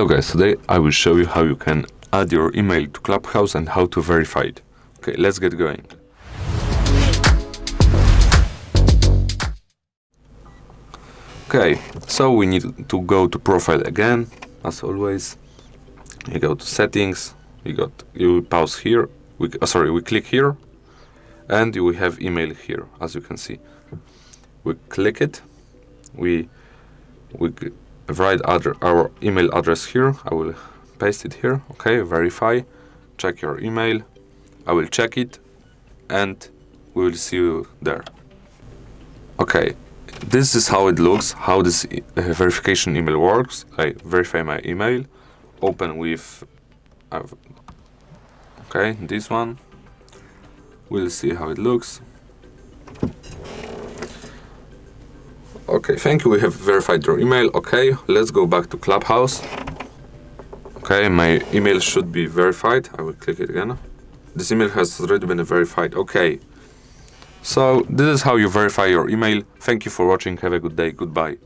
Hello guys, today I will show you how you can add your email to Clubhouse and how to verify it. Okay, let's get going. Okay, so we need to go to profile again, as always. You go to settings, you pause here, we click here, and you will have email here, as you can see. We click it, we write our email address here. I will paste it here. Okay, verify, check your email. I will check it, and we will see you there. Okay, this is how it looks, how this verification email works. I verify my email, open with, okay, this one. We'll see how it looks. Okay, thank you, we have verified your email. Okay, let's go back to Clubhouse. Okay, my email should be verified. I will click it again. This email has already been verified. Okay, so this is how you verify your email. Thank you for watching. Have a good day. Goodbye.